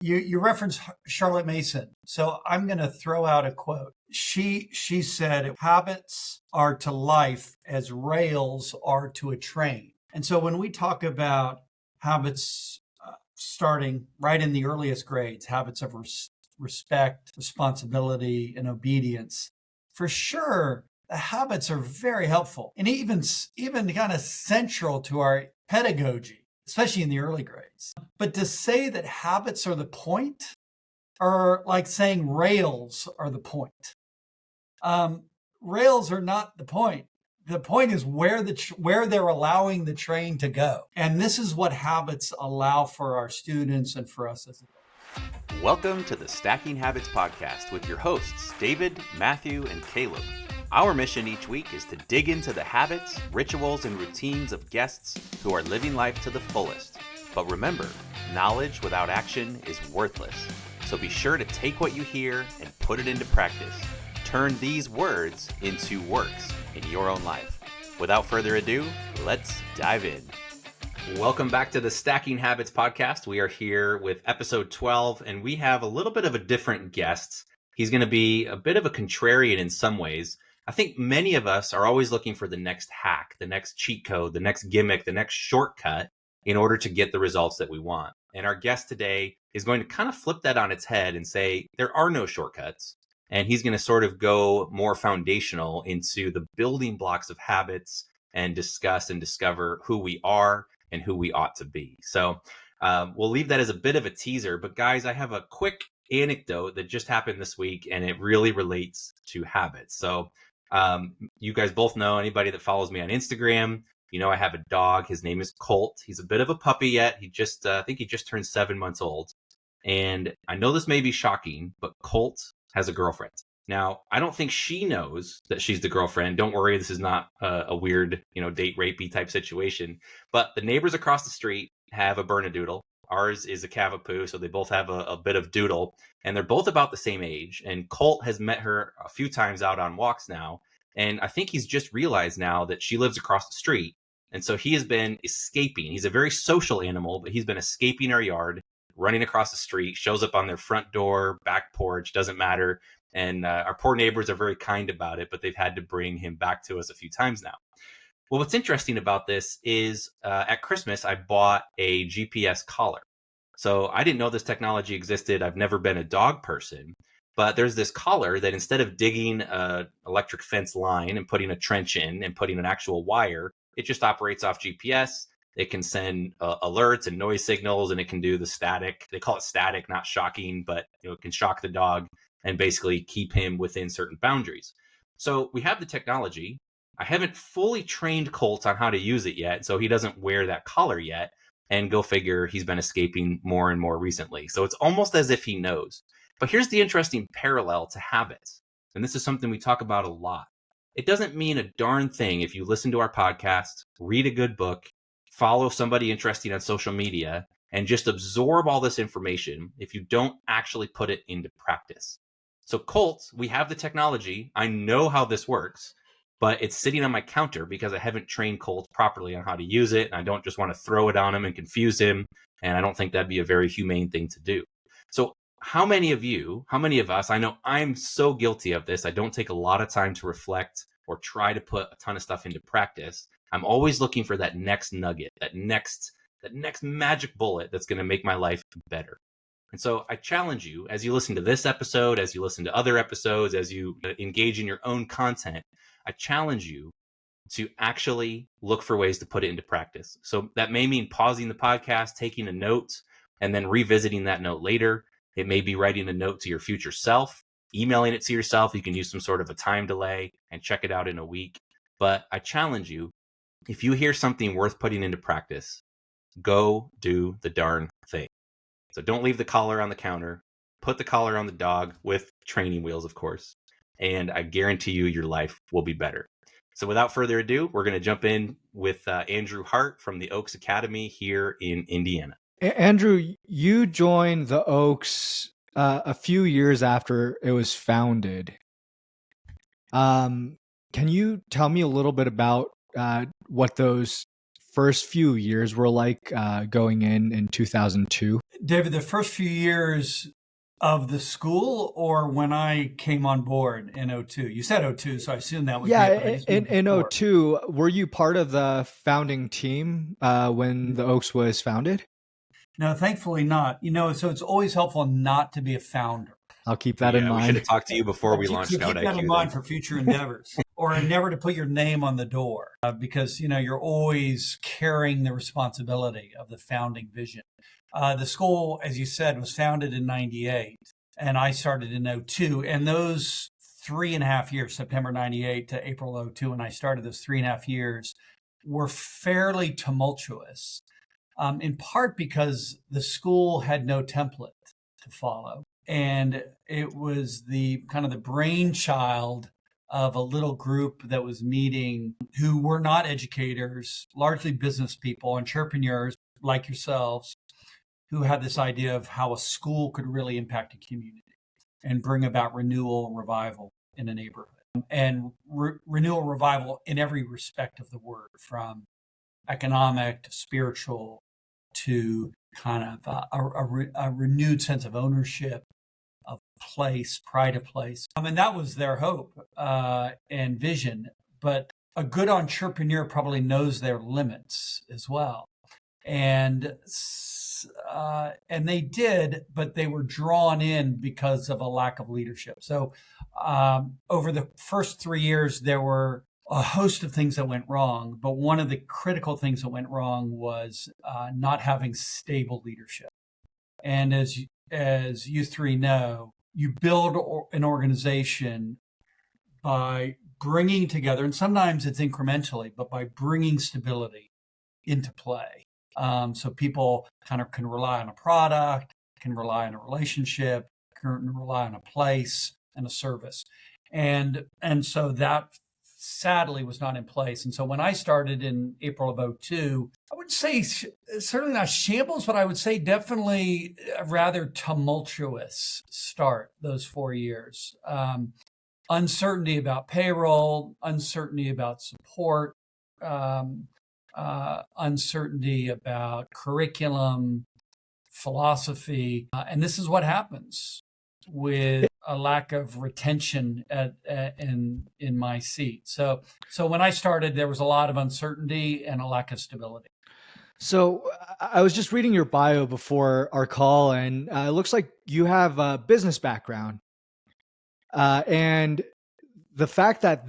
You referenced Charlotte Mason, so I'm going to throw out a quote. She said, "Habits are to life as rails are to a train." And so when we talk about habits starting right in the earliest grades, habits of respect, responsibility, and obedience, for sure, the habits are very helpful and even kind of central to our pedagogy, especially in the early grades. But to say that habits are the point, or like saying rails are the point. Rails are not the point. The point is where they're allowing the train to go. And this is what habits allow for our students and for us as adults. Welcome to the Stacking Habits Podcast with your hosts, David, Matthew, and Caleb. Our mission each week is to dig into the habits, rituals, and routines of guests who are living life to the fullest. But remember, knowledge without action is worthless. So be sure to take what you hear and put it into practice. Turn these words into works in your own life. Without further ado, let's dive in. Welcome back to the Stacking Habits Podcast. We are here with episode 12, and we have a little bit of a different guest. He's going to be a bit of a contrarian in some ways. I think many of us are always looking for the next hack, the next cheat code, the next gimmick, the next shortcut in order to get the results that we want. And our guest today is going to kind of flip that on its head and say there are no shortcuts. And he's going to sort of go more foundational into the building blocks of habits and discuss and discover who we are and who we ought to be. So we'll leave that as a bit of a teaser. But guys, I have a quick anecdote that just happened this week, and it really relates to habits. So you guys both know, anybody that follows me on Instagram, you know I have a dog. His name is Colt. He's a bit of a puppy yet. He just, I think he just turned 7 months old. And I know this may be shocking, but Colt has a girlfriend. Now, I don't think she knows that she's the girlfriend. Don't worry, this is not a weird, date rapey type situation. But the neighbors across the street have a Bernedoodle. Ours is a Cavapoo, so they both have a bit of doodle, and they're both about the same age. And Colt has met her a few times out on walks now, and I think he's just realized now that she lives across the street. And so he has been escaping. He's a very social animal, but he's been escaping our yard, running across the street, shows up on their front door, back porch, doesn't matter. And our poor neighbors are very kind about it, but they've had to bring him back to us a few times now. Well, what's interesting about this is at Christmas, I bought a GPS collar. So I didn't know this technology existed. I've never been a dog person, but there's this collar that instead of digging an electric fence line and putting a trench in and putting an actual wire, it just operates off GPS. It can send alerts and noise signals, and it can do the static. They call it static, not shocking, but it can shock the dog and basically keep him within certain boundaries. So we have the technology. I haven't fully trained Colt on how to use it yet, so he doesn't wear that collar yet. And go figure, he's been escaping more and more recently. So it's almost as if he knows. But here's the interesting parallel to habits. And this is something we talk about a lot. It doesn't mean a darn thing if you listen to our podcast, read a good book, follow somebody interesting on social media, and just absorb all this information if you don't actually put it into practice. So Colt, we have the technology. I know how this works, but it's sitting on my counter because I haven't trained Colt properly on how to use it. And I don't just want to throw it on him and confuse him. And I don't think that'd be a very humane thing to do. So how many of us, I know I'm so guilty of this. I don't take a lot of time to reflect or try to put a ton of stuff into practice. I'm always looking for that next nugget, that next magic bullet that's going to make my life better. And so I challenge you, as you listen to this episode, as you listen to other episodes, as you engage in your own content, I challenge you to actually look for ways to put it into practice. So that may mean pausing the podcast, taking a note, and then revisiting that note later. It may be writing a note to your future self, emailing it to yourself. You can use some sort of a time delay and check it out in a week. But I challenge you, if you hear something worth putting into practice, go do the darn thing. So don't leave the collar on the counter. Put the collar on the dog with training wheels, of course. And I guarantee you your life will be better. So without further ado, we're going to jump in with Andrew Hart from the Oaks Academy here in Indiana. Andrew, you joined the Oaks a few years after it was founded. Can you tell me a little bit about what those first few years were like going in 2002? David, the first few years of the school or when I came on board in '02? You said '02, so I assume that would be it, but I Yeah, just mean in before. '02, were you part of the founding team when the Oaks was founded? No, thankfully not. So it's always helpful not to be a founder. I'll keep that in Yeah, we should mind. have talked to you before we So launched Scout keep that in IQ mind then. for future endeavors, or never to put your name on the door, because you're always carrying the responsibility of the founding vision. The school, as you said, was founded in '98, and I started in '02. And those 3.5 years, September '98 to April '02, when I started, those 3.5 years were fairly tumultuous, in part because the school had no template to follow. And it was the kind of the brainchild of a little group that was meeting who were not educators, largely business people, entrepreneurs like yourselves, who had this idea of how a school could really impact a community and bring about renewal and revival in a neighborhood. And renewal revival in every respect of the word, from economic to spiritual to kind of a renewed sense of ownership of place, pride of place. And that was their hope and vision. But a good entrepreneur probably knows their limits as well. And they did, but they were drawn in because of a lack of leadership. So over the first 3 years, there were a host of things that went wrong, but one of the critical things that went wrong was not having stable leadership. And as you three know, you build an organization by bringing together, and sometimes it's incrementally, but by bringing stability into play. So people kind of can rely on a product, can rely on a relationship, can rely on a place and a service. And so that sadly was not in place. And so when I started in April of '02, I would say certainly not shambles, but I would say definitely a rather tumultuous start those 4 years. Uncertainty about payroll, uncertainty about support, uncertainty about curriculum, philosophy. And this is what happens with a lack of retention in my seat. So when I started, there was a lot of uncertainty and a lack of stability. So I was just reading your bio before our call, and it looks like you have a business background. And the fact that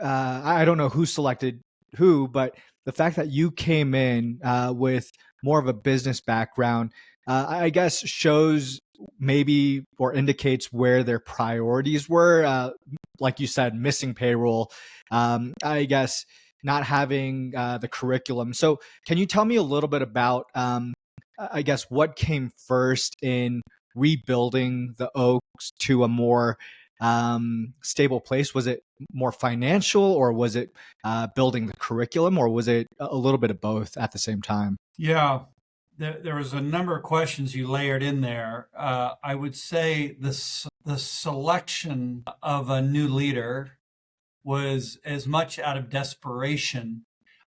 I don't know who selected who, but the fact that you came in with more of a business background, I guess shows maybe or indicates where their priorities were. Like you said, missing payroll, I guess not having the curriculum. So can you tell me a little bit about, I guess, what came first in rebuilding the Oaks to a more stable place? Was it more financial, or was it building the curriculum, or was it a little bit of both at the same time? Yeah, there was a number of questions you layered in there. I would say the selection of a new leader was as much out of desperation.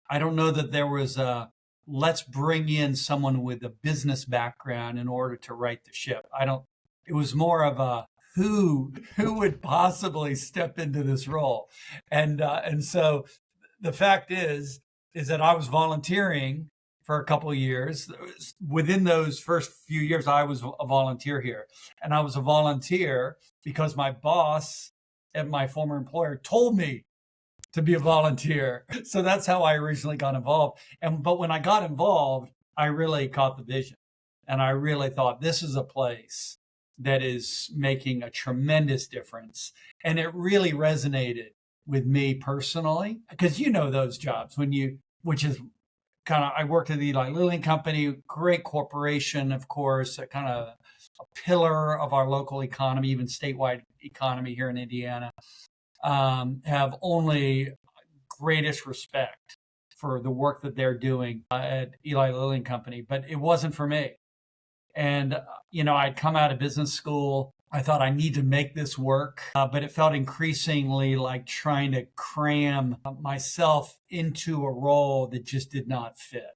I don't know that there was a let's bring in someone with a business background in order to right the ship. I don't. It was more of a who would possibly step into this role, and so the fact is that I was volunteering for a couple of years. Within those first few years, I was a volunteer here, and I was a volunteer because my boss at my former employer told me to be a volunteer. So that's how I originally got involved. But when I got involved, I really caught the vision, and I really thought this is a place that is making a tremendous difference, and it really resonated with me personally, because those jobs which is kind of, I worked at the Eli Lilly and Company, great corporation, of course, a kind of a pillar of our local economy, even statewide economy here in Indiana. Have only greatest respect for the work that they're doing at Eli Lilly and Company, but it wasn't for me. And I'd come out of business school, I thought I need to make this work, but it felt increasingly like trying to cram myself into a role that just did not fit.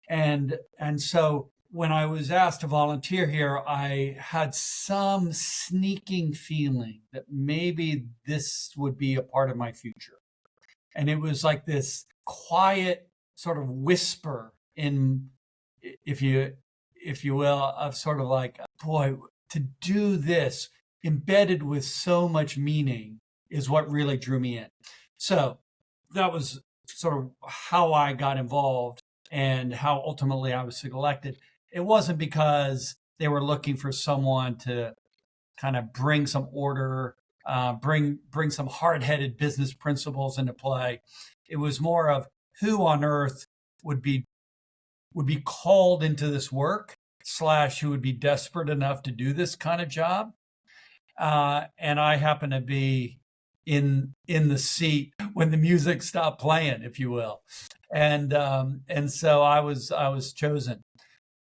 And so when I was asked to volunteer here, I had some sneaking feeling that maybe this would be a part of my future. And it was like this quiet sort of whisper in, if you will, of sort of like, boy, to do this embedded with so much meaning is what really drew me in. So that was sort of how I got involved and how ultimately I was selected. It wasn't because they were looking for someone to kind of bring some order, bring some hard-headed business principles into play. It was more of who on earth would be called into this work / who would be desperate enough to do this kind of job. And I happen to be in the seat when the music stopped playing, if you will. And so I was chosen.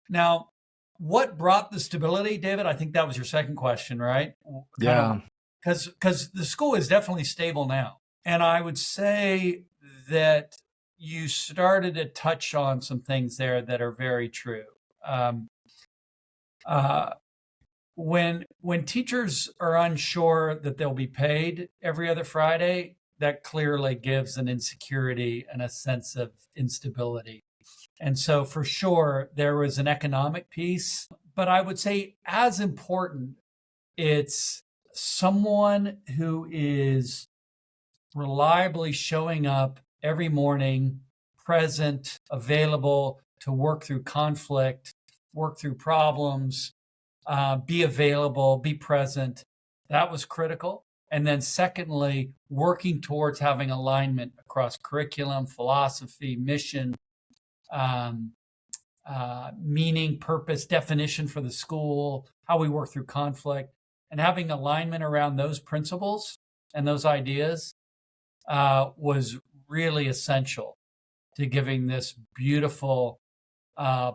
Now, what brought the stability, David? I think that was your second question, right? Yeah. Because the school is definitely stable now. And I would say that you started to touch on some things there that are very true. When teachers are unsure that they'll be paid every other Friday, that clearly gives an insecurity and a sense of instability. And so for sure, there was an economic piece, but I would say as important, it's someone who is reliably showing up every morning, present, available to work through conflict, work through problems, be available, be present. That was critical. And then secondly, working towards having alignment across curriculum, philosophy, mission, meaning, purpose, definition for the school, how we work through conflict, and having alignment around those principles and those ideas was really essential to giving this beautiful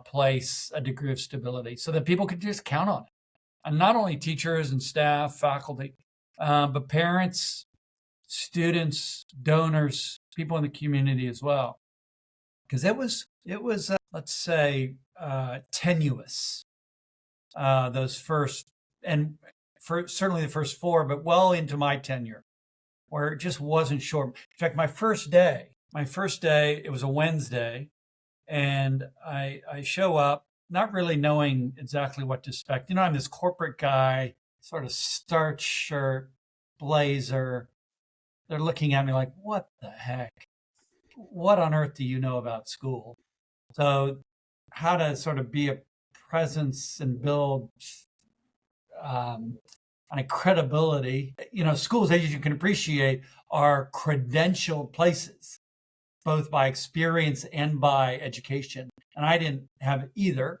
place a degree of stability so that people could just count on it. And not only teachers and staff, faculty, but parents, students, donors, people in the community as well. Because it was let's say, tenuous, those first, and for certainly the first 4, but well into my tenure, where it just wasn't sure. In fact, my first day, it was a Wednesday, and I show up not really knowing exactly what to expect. You know, I'm this corporate guy, sort of starched shirt, blazer. They're looking at me like, what the heck? What on earth do you know about school? So how to sort of be a presence and build a credibility. You know, schools, as you can appreciate, are credentialed places, both by experience and by education. And I didn't have either.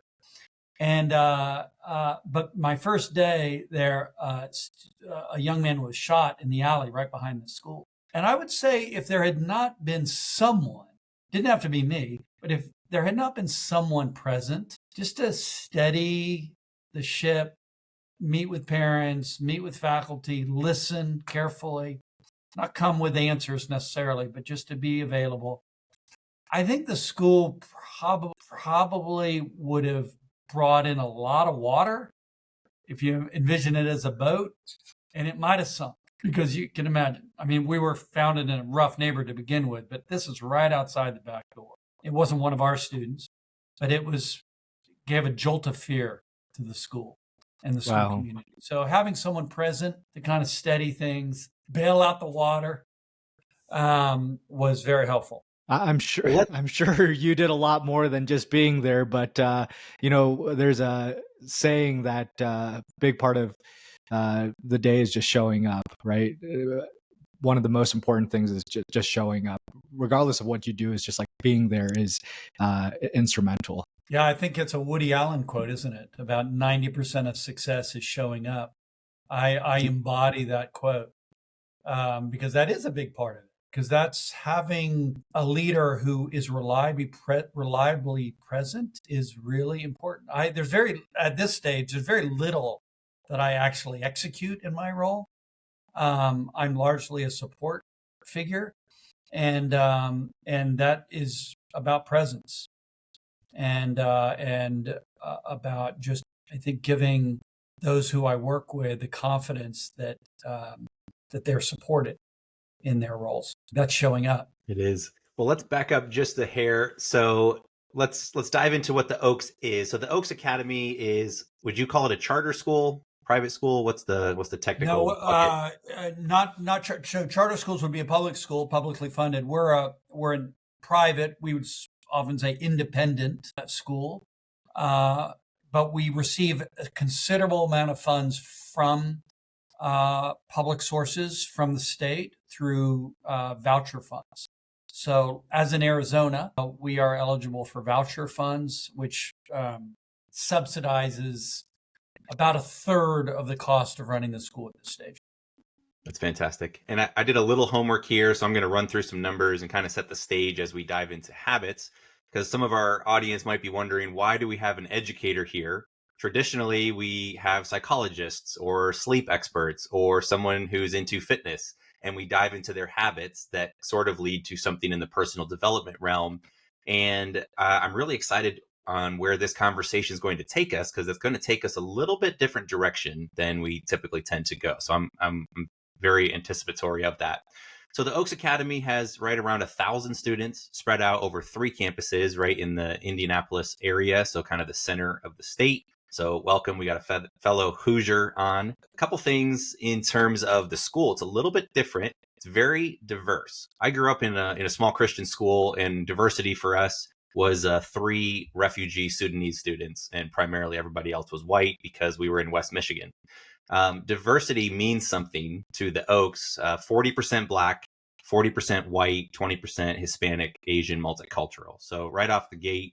And but my first day there, a young man was shot in the alley right behind the school. And I would say if there had not been someone, didn't have to be me, but if there had not been someone present, just to steady the ship, meet with parents, meet with faculty, listen carefully, not come with answers necessarily, but just to be available, I think the school probably would have brought in a lot of water, if you envision it as a boat, and it might have sunk. Because you can imagine, I mean, we were founded in a rough neighborhood to begin with, but this is right outside the back door. It wasn't one of our students, but gave a jolt of fear to the school and the school community. So having someone present to kind of steady things, bail out the water, was very helpful. I'm sure you did a lot more than just being there, but you know, there's a saying that big part of the day is just showing up, right? One of the most important things is just showing up, regardless of what you do. Is just like being there is instrumental. Yeah, I think it's a Woody Allen quote, isn't it? About 90% of success is showing up. I embody that quote because that is a big part of it. Because that's having a leader who is reliably present is really important. At this stage, there's very little that I actually execute in my role. I'm largely a support figure, and that is about presence and about just, I think, giving those who I work with the confidence that they're supported in their roles. That's showing up. It is. Well, let's back up just a hair. So let's dive into what the Oaks is. So the Oaks Academy is, would you call it a charter school, private school? What's the technical No, not so charter schools would be a public school, publicly funded. We're in private. We would often say independent school, but we receive a considerable amount of funds from public sources from the state through voucher funds. So, as in Arizona, we are eligible for voucher funds, which subsidizes about a third of the cost of running the school at this stage. That's fantastic. And I did a little homework here, so I'm going to run through some numbers and kind of set the stage as we dive into habits, because some of our audience might be wondering, why do we have an educator here? Traditionally, we have psychologists or sleep experts or someone who's into fitness, and we dive into their habits that sort of lead to something in the personal development realm. And I'm really excited on where this conversation is going to take us, because it's going to take us a little bit different direction than we typically tend to go. So I'm very anticipatory of that. So the Oaks Academy has right around 1,000 students spread out over 3 campuses right in the Indianapolis area, so kind of the center of the state. So welcome. We got a fellow Hoosier on. A couple things in terms of the school. It's a little bit different. It's very diverse. I grew up in a small Christian school, and diversity for us was 3 refugee Sudanese students, and primarily everybody else was white because we were in West Michigan. Diversity means something to the Oaks. 40% Black, 40% white, 20% Hispanic, Asian, multicultural. So right off the gate,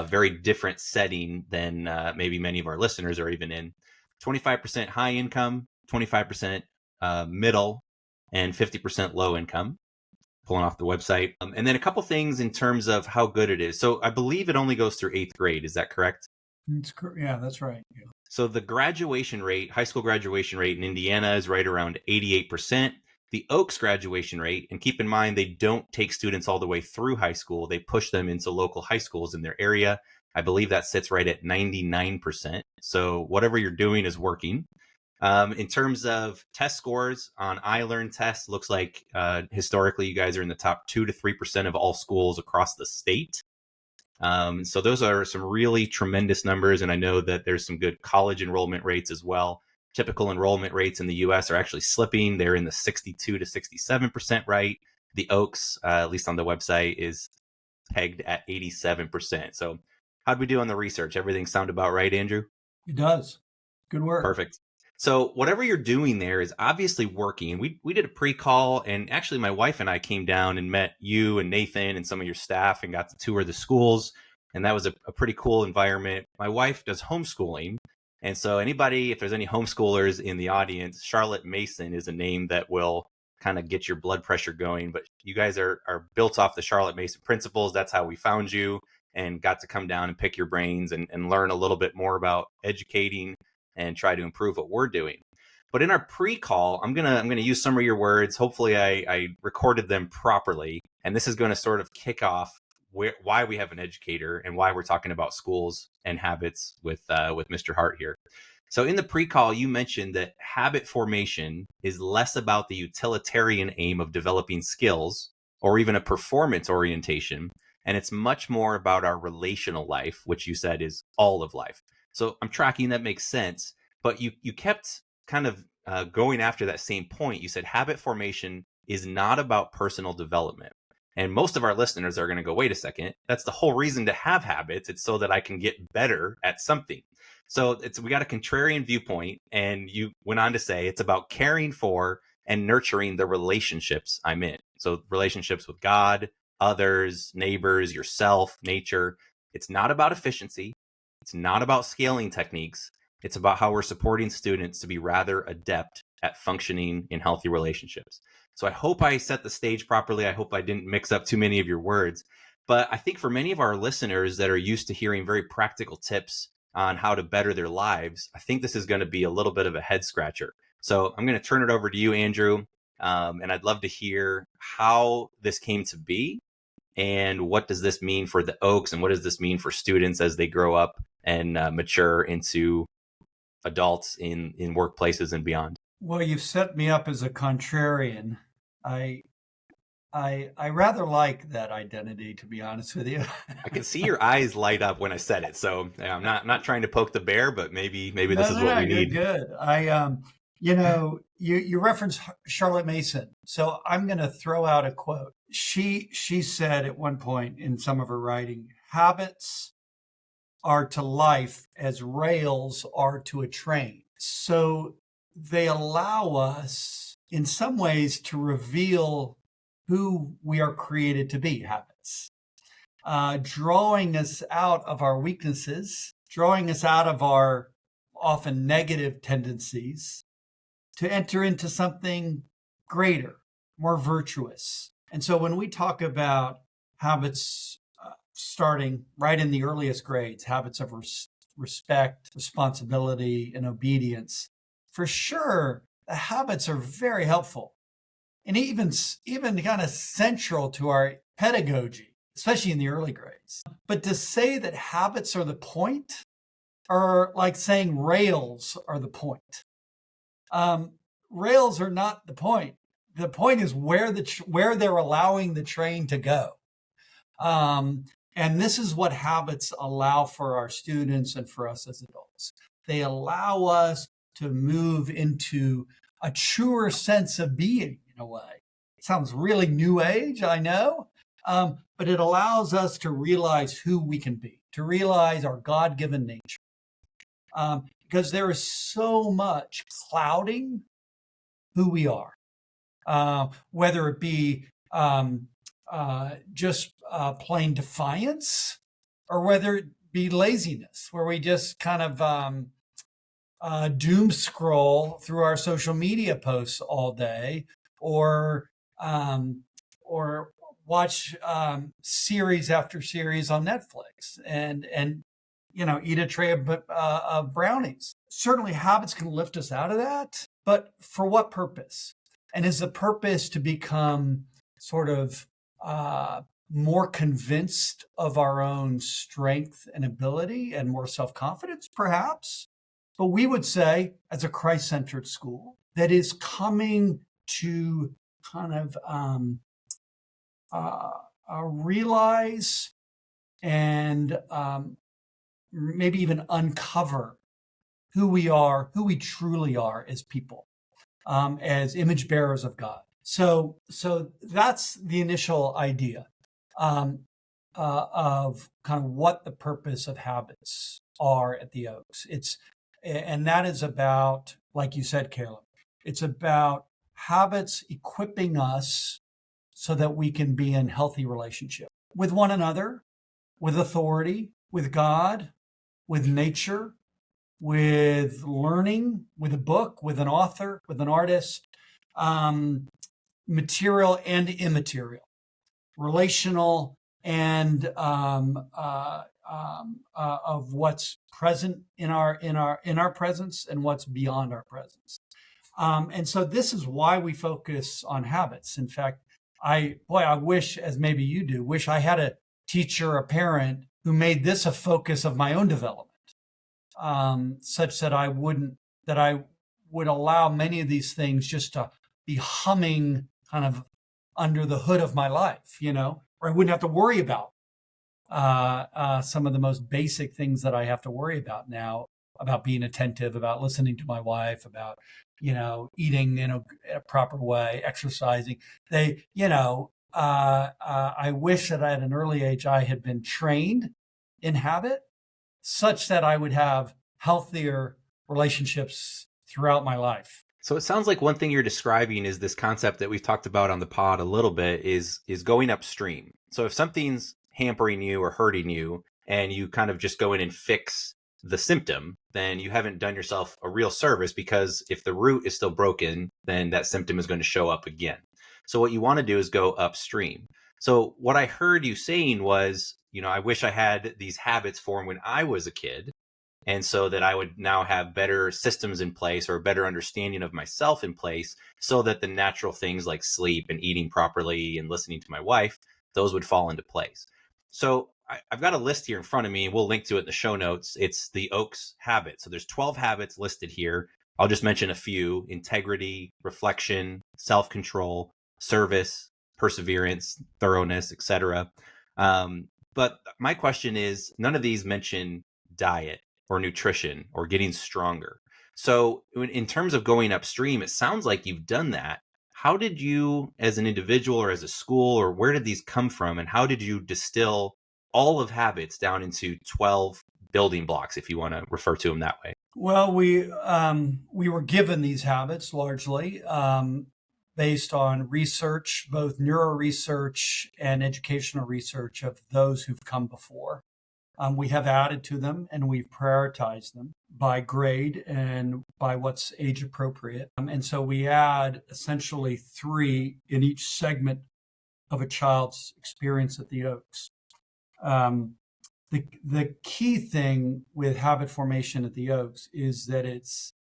very different setting than maybe many of our listeners are even in. 25% high income, 25% middle, and 50% low income. Pulling off the website. And then a couple things in terms of how good it is. So I believe it only goes through 8th grade. Is that correct? Yeah, that's right. Yeah. So the graduation rate, high school graduation rate in Indiana is right around 88%. The Oaks graduation rate, and keep in mind, they don't take students all the way through high school. They push them into local high schools in their area. I believe that sits right at 99%. So whatever you're doing is working. In terms of test scores on iLearn tests, looks like historically you guys are in the top 2 to 3% of all schools across the state. So those are some really tremendous numbers. And I know that there's some good college enrollment rates as well. Typical enrollment rates in the US are actually slipping. They're in the 62 to 67% right. The Oaks, at least on the website, is pegged at 87%. So how'd we do on the research? Everything sound about right, Andrew? It does. Good work. Perfect. So whatever you're doing there is obviously working. And we did a pre-call, and actually my wife and I came down and met you and Nathan and some of your staff and got to tour the schools. And that was a pretty cool environment. My wife does homeschooling. And so anybody, if there's any homeschoolers in the audience, Charlotte Mason is a name that will kind of get your blood pressure going. But you guys are built off the Charlotte Mason principles. That's how we found you and got to come down and pick your brains and learn a little bit more about educating and try to improve what we're doing. But in our pre-call, I'm gonna use some of your words. Hopefully I recorded them properly. And this is going to sort of kick off why we have an educator and why we're talking about schools and habits with Mr. Hart here. So in the pre-call, you mentioned that habit formation is less about the utilitarian aim of developing skills or even a performance orientation. And it's much more about our relational life, which you said is all of life. So I'm tracking, that makes sense. But you kept kind of going after that same point. You said habit formation is not about personal development. And most of our listeners are going to go, wait a second, that's the whole reason to have habits. It's so that I can get better at something. So we got a contrarian viewpoint. And you went on to say it's about caring for and nurturing the relationships I'm in. So relationships with God, others, neighbors, yourself, nature. It's not about efficiency. It's not about scaling techniques. It's about how we're supporting students to be rather adept at functioning in healthy relationships. So I hope I set the stage properly. I hope I didn't mix up too many of your words. But I think for many of our listeners that are used to hearing very practical tips on how to better their lives, I think this is going to be a little bit of a head scratcher. So I'm going to turn it over to you, Andrew. And I'd love to hear how this came to be and what does this mean for the Oaks and what does this mean for students as they grow up and mature into adults in workplaces and beyond. Well, you've set me up as a contrarian. I rather like that identity, to be honest with you. I can see your eyes light up when I said it. So yeah, I'm not trying to poke the bear, but maybe this is what we need. Good. You referenced Charlotte Mason, so I'm going to throw out a quote. She said at one point in some of her writing, habits are to life as rails are to a train. So they allow us in some ways to reveal who we are created to be, habits, drawing us out of our weaknesses, drawing us out of our often negative tendencies to enter into something greater, more virtuous. And so when we talk about habits starting right in the earliest grades, habits of respect, responsibility, and obedience, for sure, the habits are very helpful and even kind of central to our pedagogy, especially in the early grades. But to say that habits are the point, or like saying rails are the point. Rails are not the point. The point is where they're allowing the train to go. And this is what habits allow for our students and for us as adults. They allow us to move into a truer sense of being in a way. It sounds really new age, I know, but it allows us to realize who we can be, to realize our God-given nature. Because there is so much clouding who we are, whether it be just plain defiance, or whether it be laziness, where we just kind of doom scroll through our social media posts all day, or watch series after series on Netflix, and eat a tray of brownies. Certainly, habits can lift us out of that, but for what purpose? And is the purpose to become sort of more convinced of our own strength and ability and more self-confidence, perhaps? But we would say, as a Christ-centered school, that is coming to kind of realize and maybe even uncover who we are, who we truly are as people, as image bearers of God. So that's the initial idea of kind of what the purpose of habits are at the Oaks. And that is about, like you said, Caleb, it's about habits equipping us so that we can be in healthy relationship with one another, with authority, with God, with nature, with learning, with a book, with an author, with an artist, material and immaterial, relational and of what's present in our presence and what's beyond our presence. And so this is why we focus on habits. In fact, I wish, as maybe you do, wish I had a teacher, a parent who made this a focus of my own development, such that I would allow many of these things just to be humming kind of under the hood of my life, or I wouldn't have to worry about some of the most basic things that I have to worry about now, about being attentive, about listening to my wife, about, eating in a proper way, exercising. I wish that at an early age I had been trained in habit such that I would have healthier relationships throughout my life. So it sounds like one thing you're describing is this concept that we've talked about on the pod a little bit is going upstream. So if something's hampering you or hurting you and you kind of just go in and fix the symptom, then you haven't done yourself a real service, because if the root is still broken, then that symptom is going to show up again. So what you want to do is go upstream. So what I heard you saying was, I wish I had these habits formed when I was a kid, And so that I would now have better systems in place or a better understanding of myself in place so that the natural things like sleep and eating properly and listening to my wife, those would fall into place. So I've got a list here in front of me. We'll link to it in the show notes. It's the Oaks habit. So there's 12 habits listed here. I'll just mention a few: integrity, reflection, self-control, service, perseverance, thoroughness, etc. But my question is, none of these mention diet or nutrition or getting stronger. So in terms of going upstream, it sounds like you've done that. How did you, as an individual or as a school, or where did these come from? And how did you distill all of habits down into 12 building blocks, if you want to refer to them that way? Well, we were given these habits largely based on research, both neuro research and educational research of those who've come before. We have added to them and we've prioritized them by grade and by what's age appropriate. And so we add essentially 3 in each segment of a child's experience at the Oaks. The key thing with habit formation at the Oaks is that it's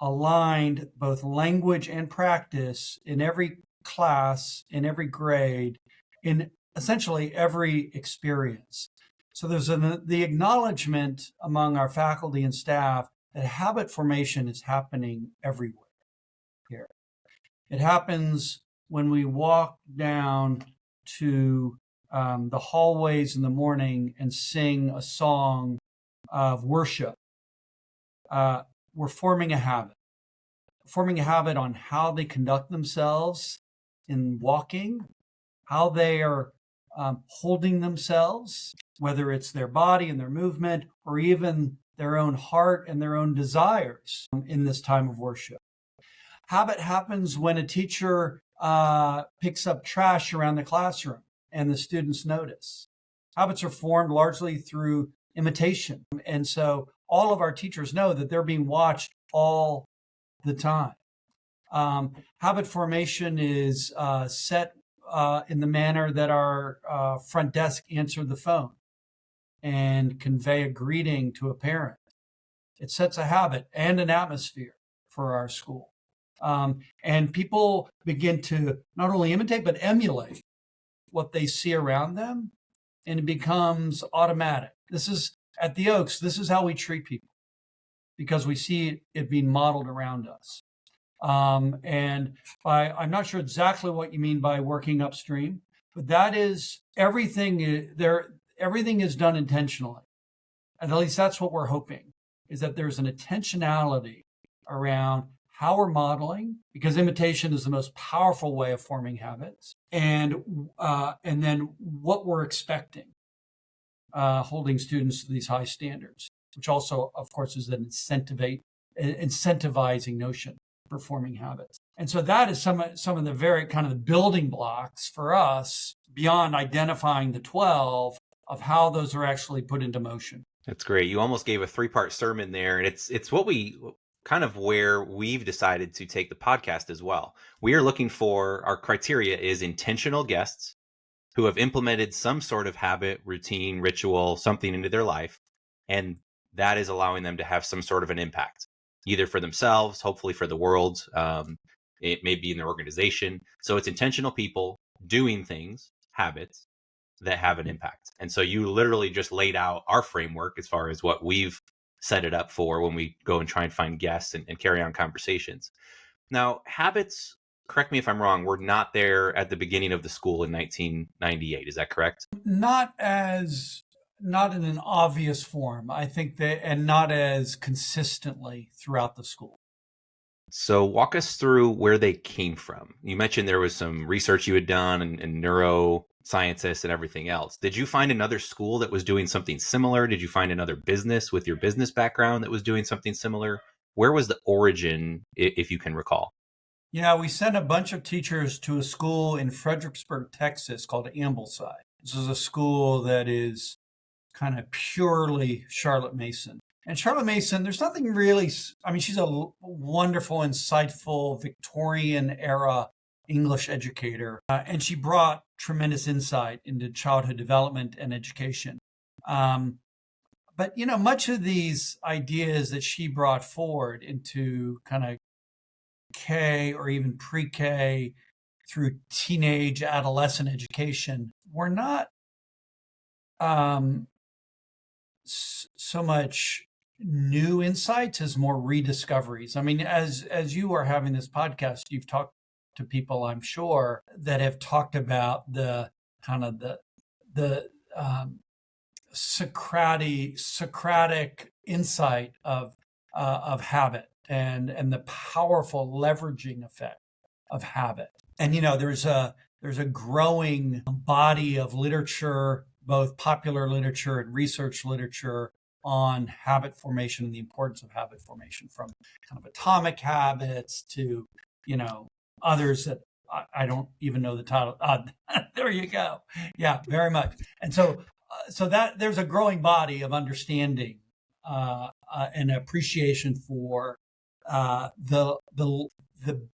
aligned both language and practice in every class, in every grade, in essentially every experience. So there's the acknowledgement among our faculty and staff that habit formation is happening everywhere here. It happens when we walk down to the hallways in the morning and sing a song of worship. We're forming a habit on how they conduct themselves in walking, how they are holding themselves, whether it's their body and their movement, or even their own heart and their own desires in this time of worship. Habit happens when a teacher picks up trash around the classroom and the students notice. Habits are formed largely through imitation. And so all of our teachers know that they're being watched all the time. Habit formation is set in the manner that our front desk answered the phone and convey a greeting to a parent. It sets a habit and an atmosphere for our school. And people begin to not only imitate, but emulate what they see around them, and it becomes automatic. This is, at the Oaks, this is how we treat people because we see it being modeled around us. And I'm not sure exactly what you mean by working upstream, but that is everything there. Everything is done intentionally. And at least that's what we're hoping, is that there's an intentionality around how we're modeling, because imitation is the most powerful way of forming habits, and then what we're expecting, holding students to these high standards, which also, of course, is an incentivizing notion for forming habits. And so that is some of the very kind of the building blocks for us beyond identifying the 12 of how those are actually put into motion. That's great. You almost gave a 3-part sermon there, and it's what we kind of where we've decided to take the podcast as well. We are looking for, our criteria is intentional guests who have implemented some sort of habit, routine, ritual, something into their life, and that is allowing them to have some sort of an impact, either for themselves, hopefully for the world. It may be in their organization. So it's intentional people doing things, habits, that have an impact. And so you literally just laid out our framework as far as what we've set it up for when we go and try and find guests and carry on conversations. Now, habits, correct me if I'm wrong, were not there at the beginning of the school in 1998. Is that correct? Not in an obvious form, I think that, and not as consistently throughout the school. So walk us through where they came from. You mentioned there was some research you had done and neuroscientists and everything else. Did you find another school that was doing something similar? Did you find another business with your business background that was doing something similar? Where was the origin, if you can recall? Yeah, we sent a bunch of teachers to a school in Fredericksburg, Texas called Ambleside. This is a school that is kind of purely Charlotte Mason. And Charlotte Mason, there's nothing really, I mean, she's a wonderful, insightful Victorian era English educator. And she brought tremendous insight into childhood development and education. But But, much of these ideas that she brought forward into kind of K or even pre-K through teenage adolescent education were not so much new insights as more rediscoveries. I mean, as you are having this podcast, you've talked to people, I'm sure, that have talked about the kind of the Socratic insight of habit and the powerful leveraging effect of habit. And there's a growing body of literature, both popular literature and research literature, on habit formation and the importance of habit formation, from kind of atomic habits to others that I don't even know the title. There you go. Yeah, very much. And so that there's a growing body of understanding and appreciation for the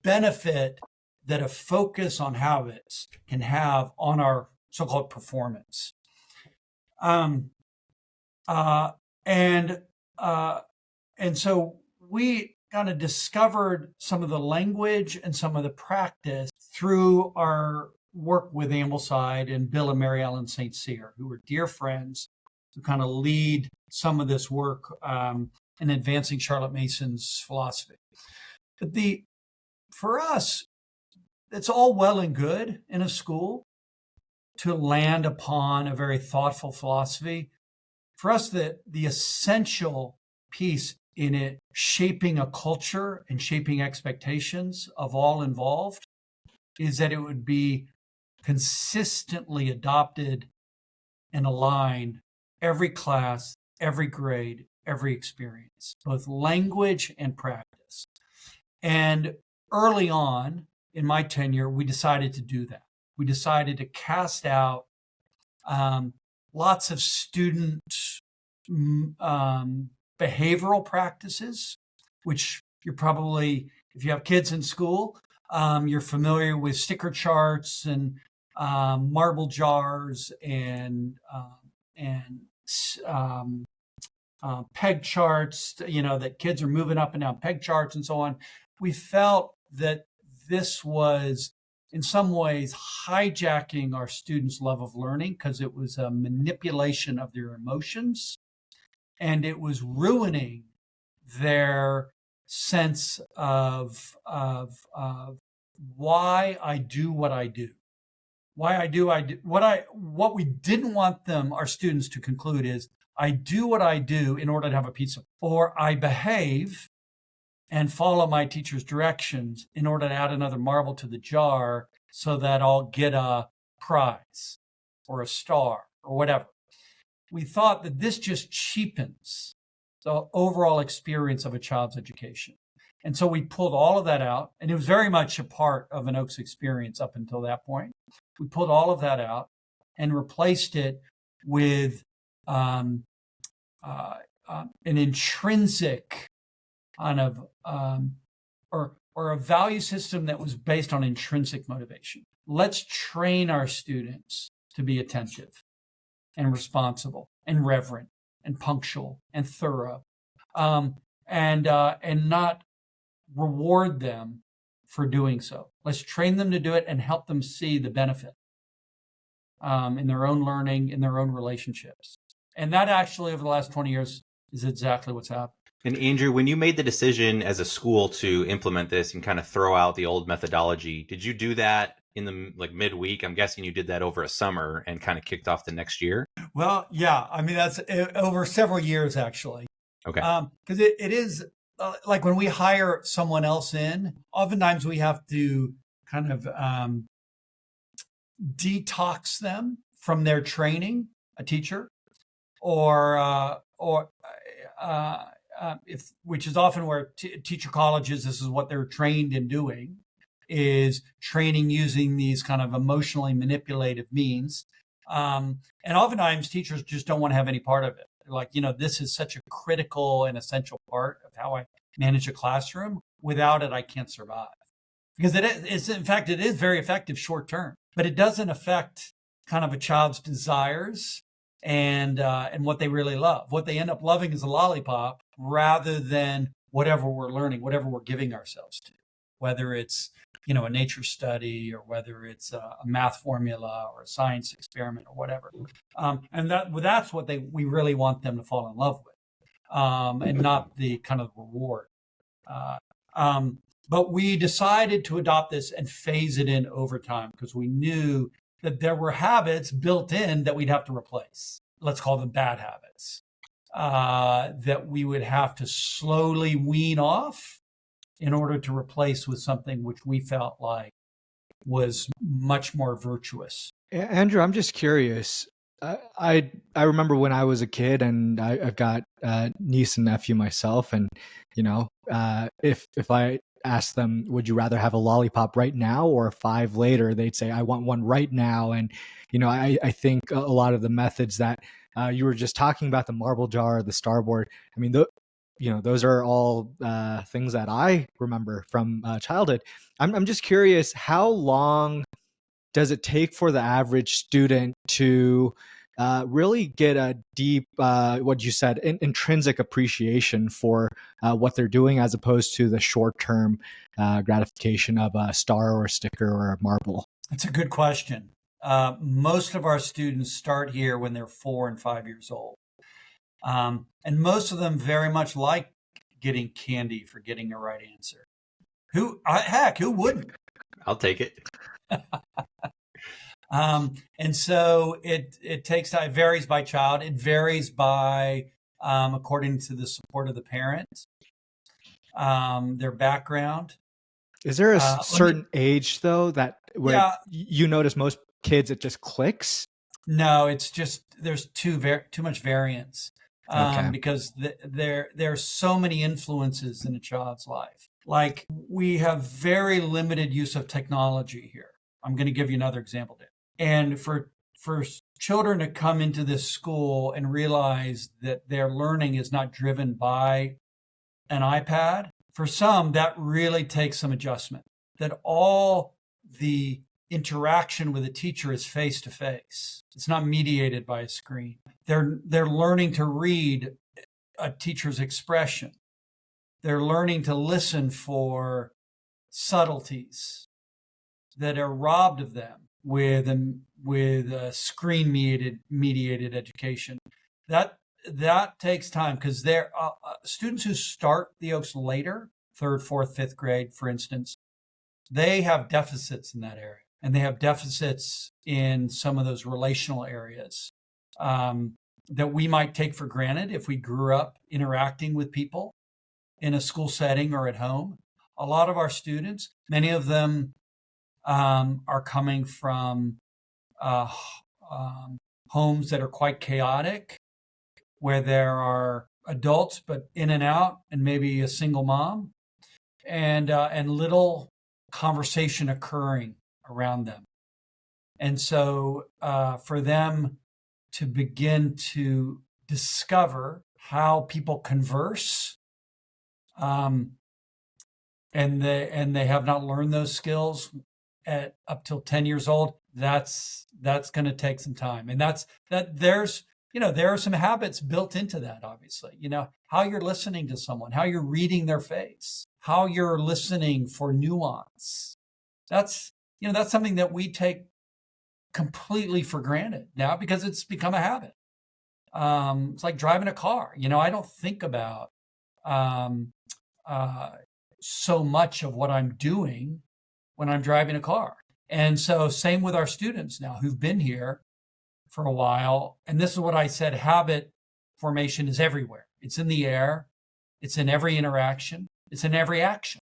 benefit that a focus on habits can have on our so-called performance. And so we kind of discovered some of the language and some of the practice through our work with Ambleside and Bill and Mary Ellen St. Cyr, who were dear friends, who kind of lead some of this work in advancing Charlotte Mason's philosophy. But for us, it's all well and good in a school to land upon a very thoughtful philosophy. For us, the essential piece in it, shaping a culture and shaping expectations of all involved, is that it would be consistently adopted and aligned every class, every grade, every experience, both language and practice. And early on in my tenure, we decided to do that. We decided to cast out lots of student behavioral practices, which you're probably, if you have kids in school, you're familiar with sticker charts and marble jars and peg charts, that kids are moving up and down peg charts and so on. We felt that this was in some ways hijacking our students' love of learning, because it was a manipulation of their emotions, and it was ruining their sense of why I do what I do. Why I do what we didn't want our students to conclude is, I do what I do in order to have a pizza, or I behave and follow my teacher's directions in order to add another marble to the jar so that I'll get a prize or a star or whatever. We thought that this just cheapens the overall experience of a child's education. And so we pulled all of that out, and it was very much a part of an Oaks experience up until that point. We pulled all of that out and replaced it with an intrinsic kind of or a value system that was based on intrinsic motivation. Let's train our students to be attentive and responsible and reverent and punctual and thorough, and not reward them for doing so. Let's train them to do it and help them see the benefit in their own learning, in their own relationships. And that actually, over the last 20 years, is exactly what's happened. And Andrew, when you made the decision as a school to implement this and kind of throw out the old methodology, did you do that in the midweek? I'm guessing you did that over a summer and kind of kicked off the next year. Well, yeah. I mean, that's over several years, actually. Okay. Because it is like when we hire someone else in, oftentimes we have to kind of detox them from their training, a teacher, or which is often where teacher colleges, this is what they're trained in doing, is training using these kind of emotionally manipulative means. And oftentimes teachers just don't want to have any part of it. They're like, this is such a critical and essential part of how I manage a classroom. Without it, I can't survive. Because it is very effective short term, but it doesn't affect kind of a child's desires and what they really love. What they end up loving is a lollipop rather than whatever we're learning, whatever we're giving ourselves to, whether it's a nature study or whether it's a math formula or a science experiment or whatever. And that's what we really want them to fall in love with, and not the kind of reward. But we decided to adopt this and phase it in over time because we knew that there were habits built in that we'd have to replace. Let's call them bad habits, that we would have to slowly wean off in order to replace with something which we felt like was much more virtuous. Andrew, I'm just curious. I remember when I was a kid, and I've got a niece and nephew myself, and if I asked them, would you rather have a lollipop right now or 5 later, they'd say, I want one right now. And I think a lot of the methods that you were just talking about, the marble jar, the starboard, I mean, those are all things that I remember from childhood. I'm just curious, how long does it take for the average student to really get a deep, what you said, intrinsic appreciation for what they're doing, as opposed to the short-term gratification of a star or a sticker or a marble? That's a good question. Most of our students start here when they're 4 and 5 years old. And most of them very much like getting candy for getting a right answer. Who wouldn't? I'll take it. And so it takes time. It varies by child. It varies by according to the support of the parents, their background. Is there a certain age though where you notice most kids it just clicks? No, it's just there's too much variance. Okay. Because there's so many influences in a child's life. Like, we have very limited use of technology here. I'm going to give you another example, Dave. And for children to come into this school and realize that their learning is not driven by an iPad, for some, that really takes some adjustment. That all the interaction with a teacher is face to face. It's not mediated by a screen. They're learning to read a teacher's expression. They're learning to listen for subtleties that are robbed of them with a screen mediated education. That takes time, because there are students who start the Oaks later, 3rd, 4th, 5th grade, for instance. They have deficits in that area. And they have deficits in some of those relational areas that we might take for granted if we grew up interacting with people in a school setting or at home. A lot of our students, many of them are coming from homes that are quite chaotic, where there are adults, but in and out, and maybe a single mom, and little conversation occurring around them. And so for them to begin to discover how people converse, and they have not learned those skills at up till 10 years old, that's going to take some time. And there are some habits built into that, obviously. How you're listening to someone, how you're reading their face, how you're listening for nuance. That's something that we take completely for granted now because it's become a habit. It's like driving a car. I don't think about so much of what I'm doing when I'm driving a car. And so same with our students now who've been here for a while. And this is what I said, habit formation is everywhere. It's in the air. It's in every interaction. It's in every action.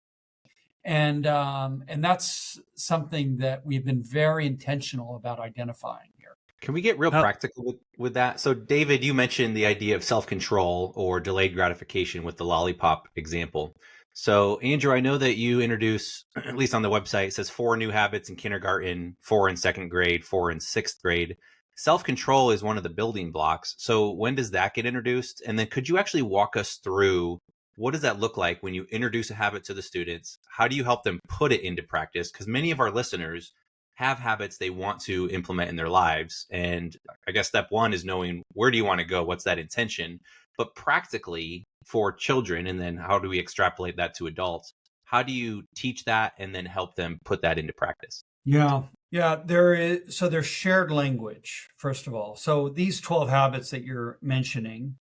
And that's something that we've been very intentional about identifying here. Can we get real practical with that? So, David, you mentioned the idea of self-control or delayed gratification with the lollipop example. So, Andrew, I know that you introduce, at least on the website, it says 4 new habits in kindergarten, 4 in 2nd grade, 4 in 6th grade. Self-control is one of the building blocks. So when does that get introduced? And then could you actually walk us through what does that look like when you introduce a habit to the students? How do you help them put it into practice? Because many of our listeners have habits they want to implement in their lives. And I guess step one is knowing, where do you want to go? What's that intention? But practically for children, and then how do we extrapolate that to adults? How do you teach that and then help them put that into practice? Yeah. There's shared language, first of all. So these 12 habits that you're mentioning,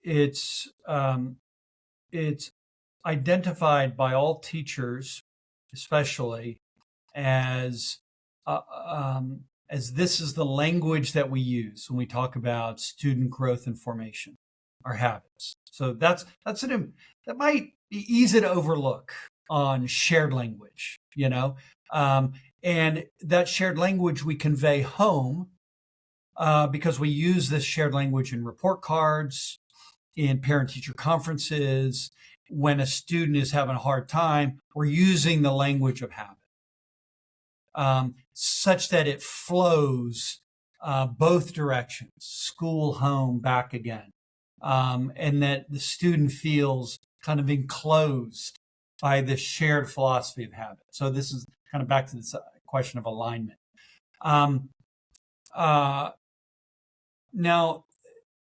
it's identified by all teachers, especially as this is the language that we use when we talk about student growth and formation, our habits. So that might be easy to overlook on shared language, and that shared language we convey home because we use this shared language in report cards, in parent-teacher conferences. When a student is having a hard time, we're using the language of habit such that it flows both directions, school, home, back again, and that the student feels kind of enclosed by this shared philosophy of habit. So this is kind of back to this question of alignment. Now,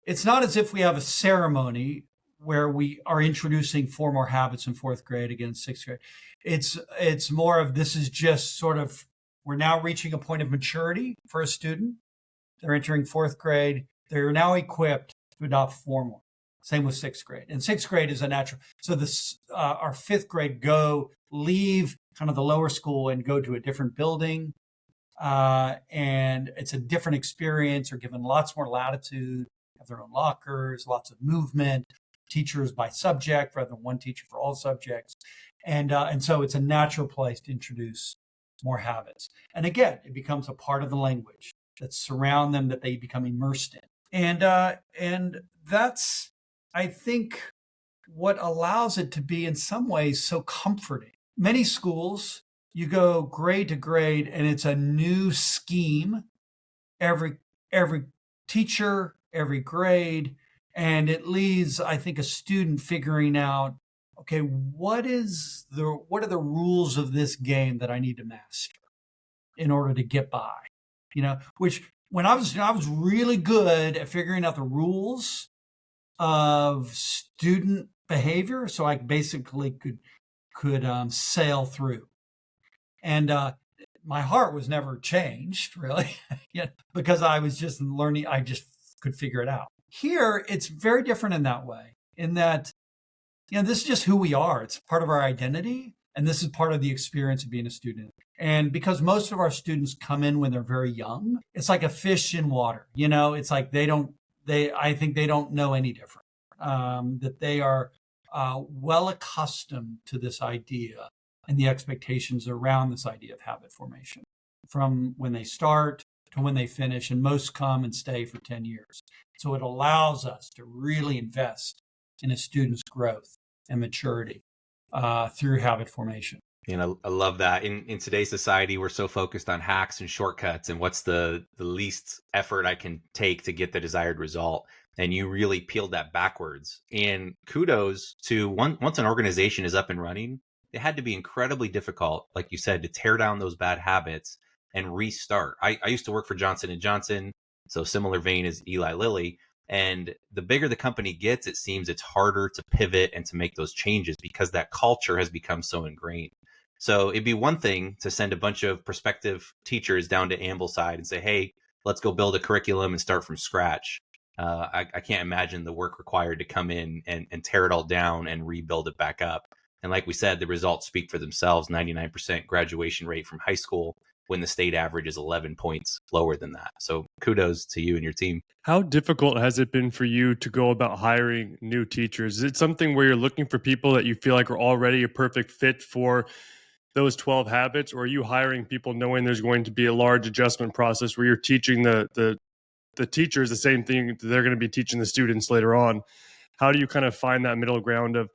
it's not as if we have a ceremony where we are introducing 4 more habits in 4th grade against 6th grade. It's more of, this is just sort of, we're now reaching a point of maturity for a student. They're entering 4th grade. They're now equipped to adopt 4 more. Same with 6th grade. And 6th grade is a natural. So this, our 5th grade leave kind of the lower school and go to a different building. And it's a different experience. They're given lots more latitude, have their own lockers, lots of movement, teachers by subject rather than one teacher for all subjects. And so it's a natural place to introduce more habits. And again, it becomes a part of the language that surround them, that they become immersed in. And that's, I think, what allows it to be in some ways so comforting. Many schools, you go grade to grade and it's a new scheme every teacher, every grade, and it leaves, I think, a student figuring out, okay, what are the rules of this game that I need to master in order to get by? Which when I was really good at figuring out the rules of student behavior, so I basically could sail through. And my heart was never changed, really, because I was just learning. I just could figure it out. Here, it's very different in that way, in that, this is just who we are. It's part of our identity, and this is part of the experience of being a student. And because most of our students come in when they're very young, it's like a fish in water. It's like I think they don't know any different. That they are well accustomed to this idea and the expectations around this idea of habit formation from when they start to when they finish, and most come and stay for 10 years. So it allows us to really invest in a student's growth and maturity through habit formation. I love that. In today's society, we're so focused on hacks and shortcuts and what's the least effort I can take to get the desired result. And you really peeled that backwards. And kudos to once an organization is up and running, it had to be incredibly difficult, like you said, to tear down those bad habits and restart. I used to work for Johnson & Johnson, so similar vein as Eli Lilly. And the bigger the company gets, it seems it's harder to pivot and to make those changes because that culture has become so ingrained. So it'd be one thing to send a bunch of prospective teachers down to Ambleside and say, hey, let's go build a curriculum and start from scratch. I can't imagine the work required to come in and tear it all down and rebuild it back up. And like we said, the results speak for themselves. 99% graduation rate from high school when the state average is 11 points lower than that. So kudos to you and your team. How difficult has it been for you to go about hiring new teachers? Is it something where you're looking for people that you feel like are already a perfect fit for those 12 habits, or are you hiring people knowing there's going to be a large adjustment process where you're teaching the teachers the same thing they're going to be teaching the students later on? How do you kind of find that middle ground of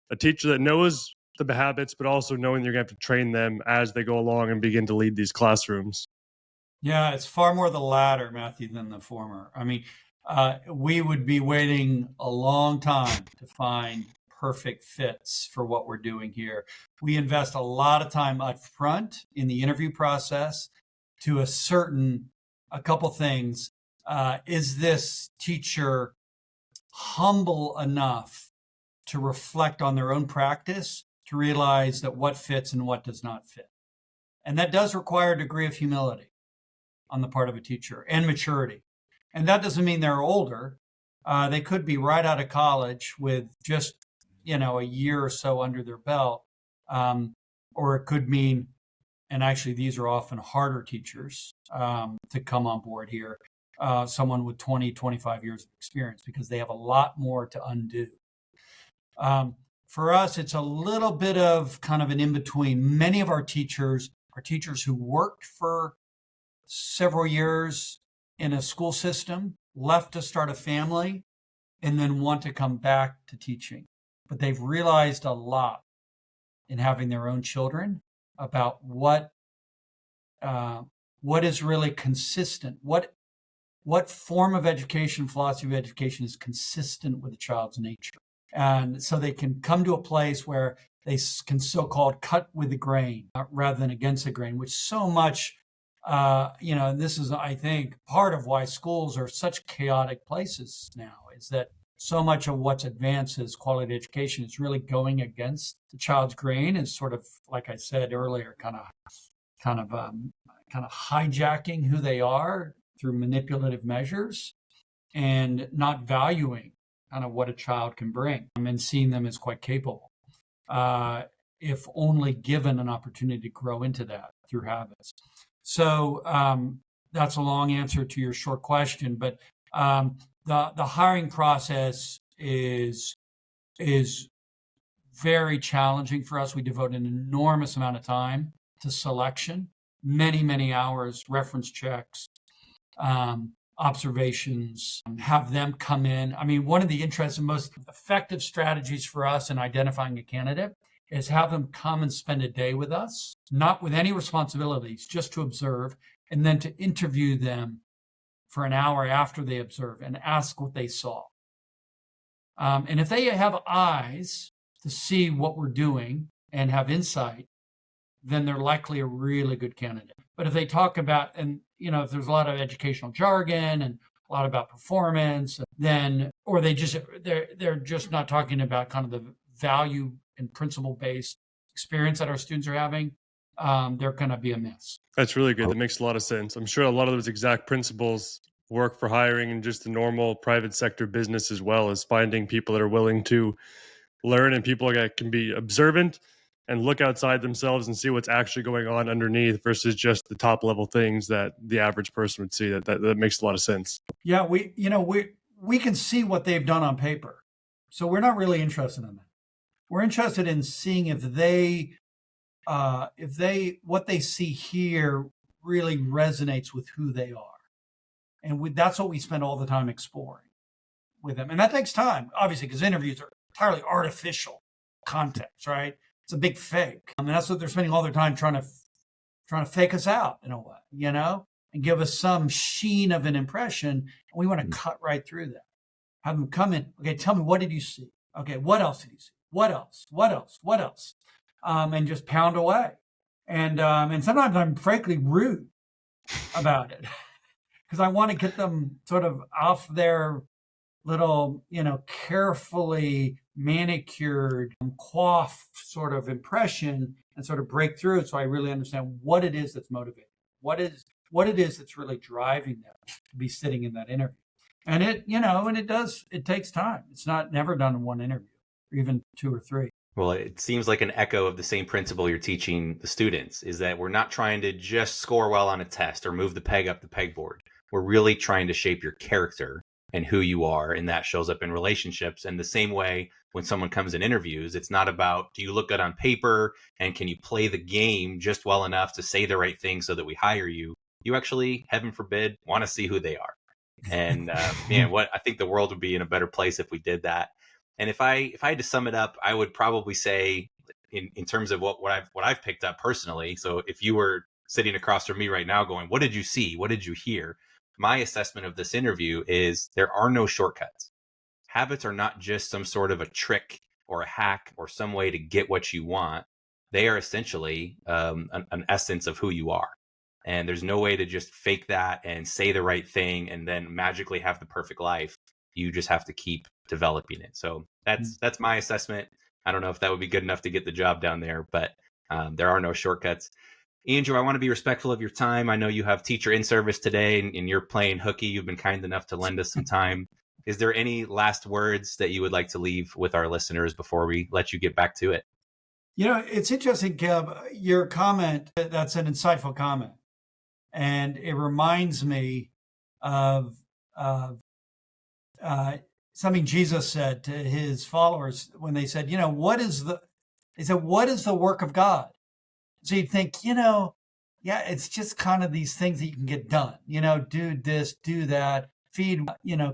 a teacher that knows the habits, but also knowing you're going to have to train them as they go along and begin to lead these classrooms? Yeah, it's far more the latter, Matthew, than the former. I mean, we would be waiting a long time to find perfect fits for what we're doing here. We invest a lot of time up front in the interview process to ascertain a couple things. Is this teacher humble enough to reflect on their own practice, to realize that what fits and what does not fit? And that does require a degree of humility on the part of a teacher and maturity. And that doesn't mean they're older. They could be right out of college with just, a year or so under their belt. Or it could mean, and actually these are often harder teachers to come on board here, someone with 20, 25 years of experience, because they have a lot more to undo. For us, it's a little bit of kind of an in-between. Many of our teachers are teachers who worked for several years in a school system, left to start a family, and then want to come back to teaching. But they've realized a lot in having their own children about what is really consistent, what form of education, philosophy of education is consistent with a child's nature. And so they can come to a place where they can so-called cut with the grain rather than against the grain, which so much, and this is, I think, part of why schools are such chaotic places now, is that so much of what's advanced as quality education is really going against the child's grain, is sort of, like I said earlier, kind of hijacking who they are through manipulative measures and not valuing kind of what a child can bring and seeing them as quite capable, if only given an opportunity to grow into that through habits. So that's a long answer to your short question, but the hiring process is very challenging for us. We devote an enormous amount of time to selection, many hours, reference checks, observations, have them come in. I mean, one of the interesting, most effective strategies for us in identifying a candidate is have them come and spend a day with us, not with any responsibilities, just to observe, and then to interview them for an hour after they observe and ask what they saw. And if they have eyes to see what we're doing and have insight, then they're likely a really good candidate. But if they talk about, and if there's a lot of educational jargon and a lot about performance, then, or they're just not talking about kind of the value and principle-based experience that our students are having, they're going to be a miss. That's really good. That makes a lot of sense. I'm sure a lot of those exact principles work for hiring in just the normal private sector business, as well as finding people that are willing to learn and people that can be observant and look outside themselves and see what's actually going on underneath versus just the top level things that the average person would see. That makes a lot of sense. Yeah, we can see what they've done on paper. So we're not really interested in that. We're interested in seeing if what they see here really resonates with who they are. And that's what we spend all the time exploring with them. And that takes time, obviously, because interviews are entirely artificial context, right? It's a big fake. I mean, that's what they're spending all their time trying to fake us out in a way, and give us some sheen of an impression. And we want to cut right through that. Have them come in. Okay, tell me, what did you see? Okay, what else did you see? What else? What else? What else? And just pound away. And sometimes I'm frankly rude about it because I want to get them sort of off their little, carefully manicured, coiffed sort of impression and sort of break through it, so I really understand what it is that's motivating, what it is that's really driving them to be sitting in that interview. And it takes time. It's never done in one interview, or even two or three. Well, it seems like an echo of the same principle you're teaching the students, is that we're not trying to just score well on a test or move the peg up the pegboard. We're really trying to shape your character and who you are, and that shows up in relationships. And the same way, when someone comes in interviews, it's not about, do you look good on paper and can you play the game just well enough to say the right thing so that we hire you? You actually, heaven forbid, want to see who they are. And I think the world would be in a better place if we did that. And if I had to sum it up, I would probably say, in terms of what I've picked up personally. So if you were sitting across from me right now going, what did you see? What did you hear? My assessment of this interview is there are no shortcuts. Habits are not just some sort of a trick or a hack or some way to get what you want, they are essentially an essence of who you are. And there's no way to just fake that and say the right thing and then magically have the perfect life. You just have to keep developing it. So that's my assessment. I don't know if that would be good enough to get the job down there, but there are no shortcuts. Andrew, I want to be respectful of your time. I know you have teacher in service today and you're playing hooky. You've been kind enough to lend us some time. Is there any last words that you would like to leave with our listeners before we let you get back to it? It's interesting, Keb, your comment, that's an insightful comment. And it reminds me of something Jesus said to his followers when they said, what is the work of God? So you'd think, it's just kind of these things that you can get done, do this, do that, feed,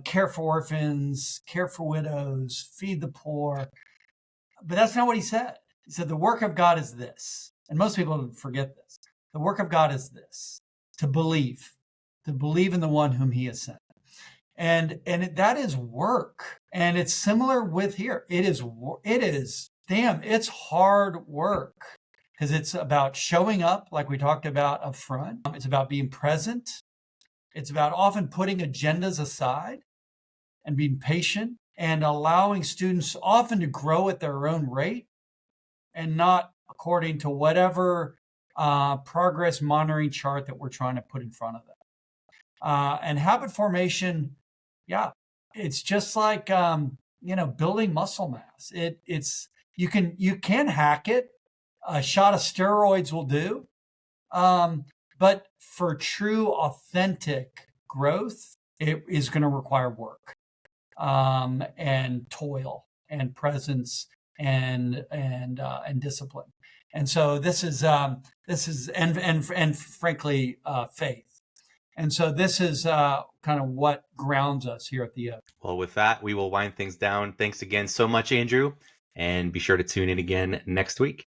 care for orphans, care for widows, feed the poor. But that's not what he said. He said, the work of God is this. And most people forget this. The work of God is this, to believe in the one whom he has sent. And that is work. And it's similar with here. It's hard work because it's about showing up like we talked about up front. It's about being present. It's about often putting agendas aside and being patient and allowing students often to grow at their own rate and not according to whatever progress monitoring chart that we're trying to put in front of them. And habit formation, it's just like building muscle mass. You can hack it. A shot of steroids will do, but for true, authentic growth, it is going to require work and toil and presence and discipline. And so this is and frankly faith. And so this is kind of what grounds us here at the Oak. Well, with that, we will wind things down. Thanks again so much, Andrew, and be sure to tune in again next week.